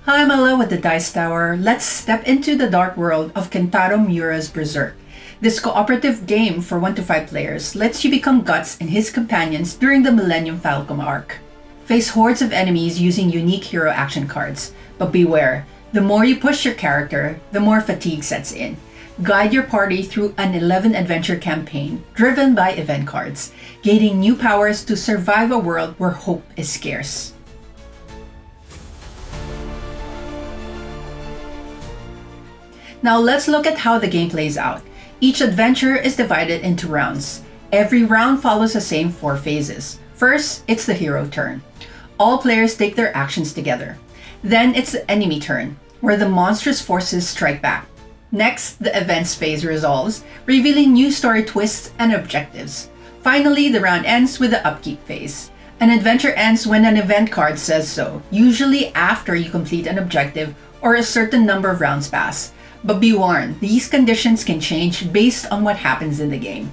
Hi, Mala with the Dice Tower. Let's step into the dark world of Kentaro Miura's Berserk. This cooperative game for 1 to 5 players lets you become Guts and his companions during the Millennium Falcon arc. Face hordes of enemies using unique hero action cards. But beware, the more you push your character, the more fatigue sets in. Guide your party through an 11 adventure campaign driven by event cards, gaining new powers to survive a world where hope is scarce. Now let's look at how the game plays out. Each adventure is divided into rounds. Every round follows the same 4 phases. First, it's the hero turn. All players take their actions together. Then it's the enemy turn, where the monstrous forces strike back. Next, the events phase resolves, revealing new story twists and objectives. Finally, the round ends with the upkeep phase. An adventure ends when an event card says so, usually after you complete an objective or a certain number of rounds pass. But be warned, these conditions can change based on what happens in the game.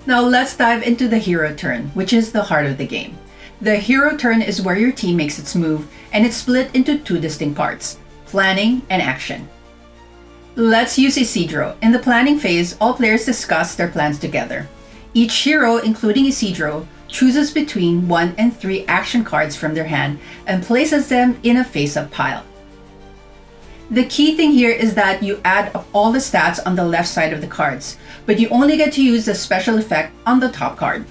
Now let's dive into the hero turn, which is the heart of the game. The hero turn is where your team makes its move, and it's split into 2 distinct parts: planning and action. Let's use Isidro. In the planning phase, all players discuss their plans together. Each hero, including Isidro, chooses between 1 and 3 action cards from their hand and places them in a face-up pile. The key thing here is that you add up all the stats on the left side of the cards, but you only get to use the special effect on the top card.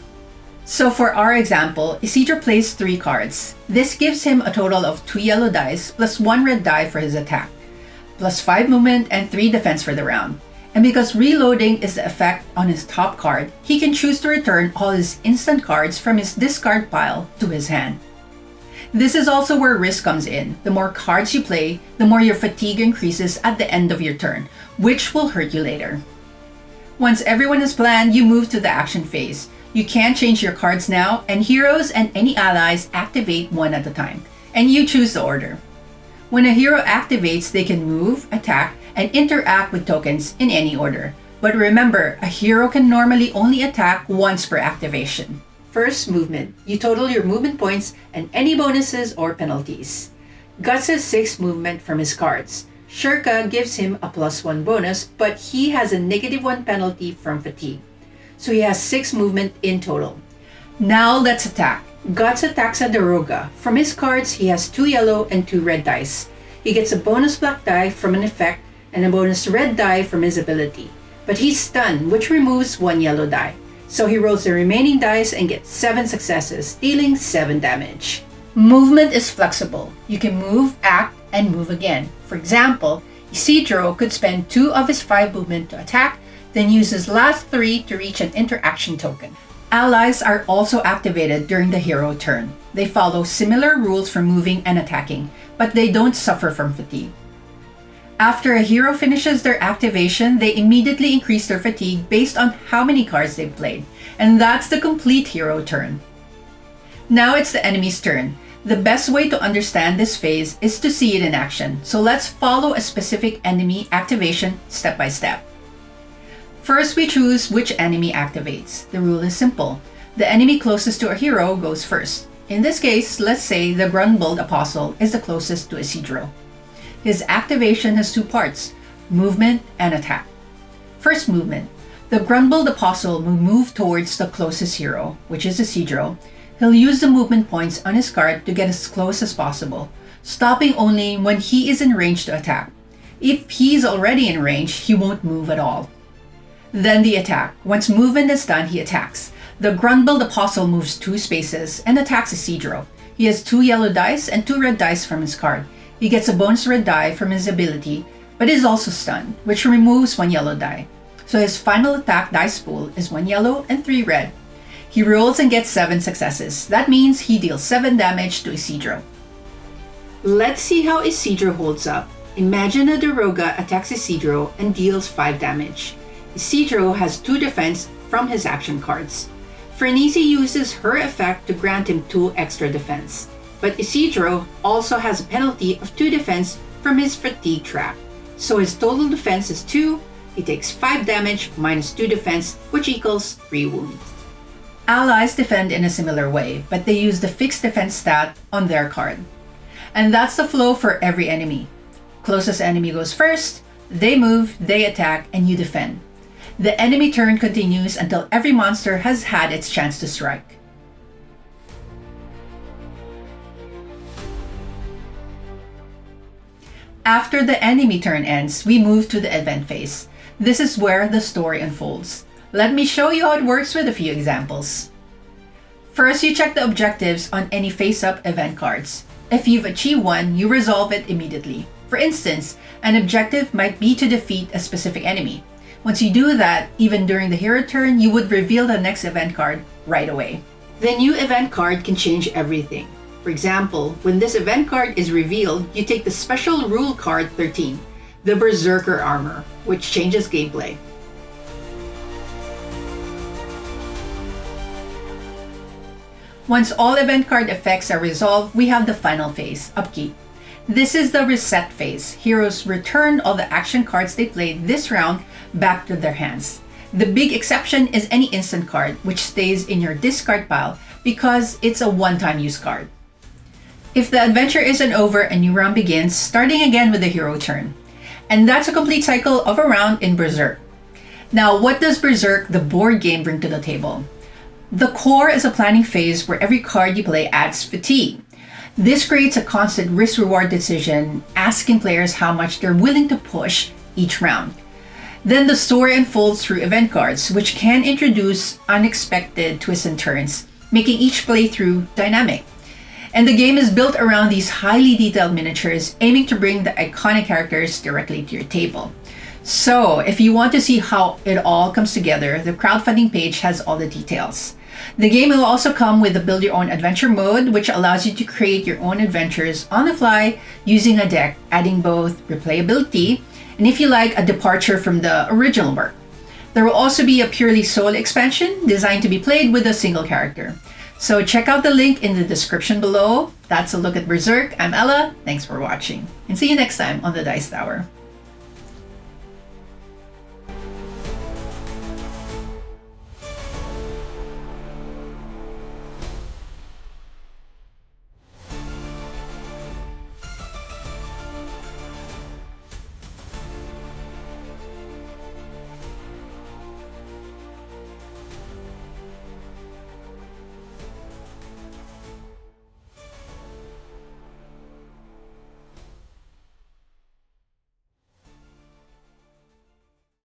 So for our example, Isidro plays 3 cards. This gives him a total of 2 yellow dice plus 1 red die for his attack, plus 5 movement and 3 defense for the round. And because reloading is the effect on his top card, he can choose to return all his instant cards from his discard pile to his hand. This is also where risk comes in. The more cards you play, the more your fatigue increases at the end of your turn, which will hurt you later. Once everyone is planned, you move to the action phase. You can change your cards now, and heroes and any allies activate one at a time, and you choose the order. When a hero activates, they can move, attack, and interact with tokens in any order. But remember, a hero can normally only attack once per activation. First, movement. You total your movement points and any bonuses or penalties. Guts has 6 movement from his cards. Shirka gives him a +1 bonus, but he has a -1 penalty from fatigue. So he has 6 movement in total. Now let's attack. Guts attacks a Daroga. From his cards, he has 2 yellow and 2 red dice. He gets a bonus black die from an effect and a bonus red die from his ability. But he's stunned, which removes 1 yellow die. So he rolls the remaining dice and gets 7 successes, dealing 7 damage. Movement is flexible. You can move, act, and move again. For example, Isidro could spend 2 of his 5 movement to attack, then use his last 3 to reach an interaction token. Allies are also activated during the hero turn. They follow similar rules for moving and attacking, but they don't suffer from fatigue. After a hero finishes their activation, they immediately increase their fatigue based on how many cards they've played, and that's the complete hero turn. Now it's the enemy's turn. The best way to understand this phase is to see it in action, so let's follow a specific enemy activation step by step. First, we choose which enemy activates. The rule is simple. The enemy closest to a hero goes first. In this case, let's say the Grunwald Apostle is the closest to Isidro. His activation has 2 parts, movement and attack. First, movement. The Grunwald Apostle will move towards the closest hero, which is Isidro. He'll use the movement points on his card to get as close as possible, stopping only when he is in range to attack. If he's already in range, he won't move at all. Then the attack. Once movement is done, he attacks. The Grunwald Apostle moves 2 spaces and attacks Isidro. He has 2 yellow dice and 2 red dice from his card. He gets a bonus red die from his ability, but is also stunned, which removes 1 yellow die. So his final attack dice pool is 1 yellow and 3 red. He rolls and gets 7 successes. That means he deals 7 damage to Isidro. Let's see how Isidro holds up. Imagine a Daroga attacks Isidro and deals 5 damage. Isidro has 2 defense from his action cards. Frenzy uses her effect to grant him 2 extra defense. But Isidro also has a penalty of 2 defense from his fatigue trap. So his total defense is 2, he takes 5 damage minus 2 defense, which equals 3 wounds. Allies defend in a similar way, but they use the fixed defense stat on their card. And that's the flow for every enemy. Closest enemy goes first, they move, they attack, and you defend. The enemy turn continues until every monster has had its chance to strike. After the enemy turn ends, we move to the event phase. This is where the story unfolds. Let me show you how it works with a few examples. First, you check the objectives on any face-up event cards. If you've achieved one, you resolve it immediately. For instance, an objective might be to defeat a specific enemy. Once you do that, even during the hero turn, you would reveal the next event card right away. The new event card can change everything. For example, when this event card is revealed, you take the special rule card 13, the Berserker Armor, which changes gameplay. Once all event card effects are resolved, we have the final phase, Upkeep. This is the reset phase. Heroes return all the action cards they played this round back to their hands. The big exception is any instant card, which stays in your discard pile because it's a one-time use card. If the adventure isn't over, a new round begins, starting again with the hero turn. And that's a complete cycle of a round in Berserk. Now, what does Berserk the board game bring to the table? The core is a planning phase where every card you play adds fatigue. This creates a constant risk-reward decision, asking players how much they're willing to push each round. Then the story unfolds through event cards, which can introduce unexpected twists and turns, making each playthrough dynamic. And the game is built around these highly detailed miniatures, aiming to bring the iconic characters directly to your table. So, if you want to see how it all comes together, the crowdfunding page has all the details. The game will also come with the Build Your Own Adventure mode, which allows you to create your own adventures on the fly using a deck, adding both replayability and, if you like, a departure from the original work. There will also be a purely solo expansion designed to be played with a single character. So check out the link in the description below. That's a look at Berserk. I'm Ella. Thanks for watching. And see you next time on the Dice Tower.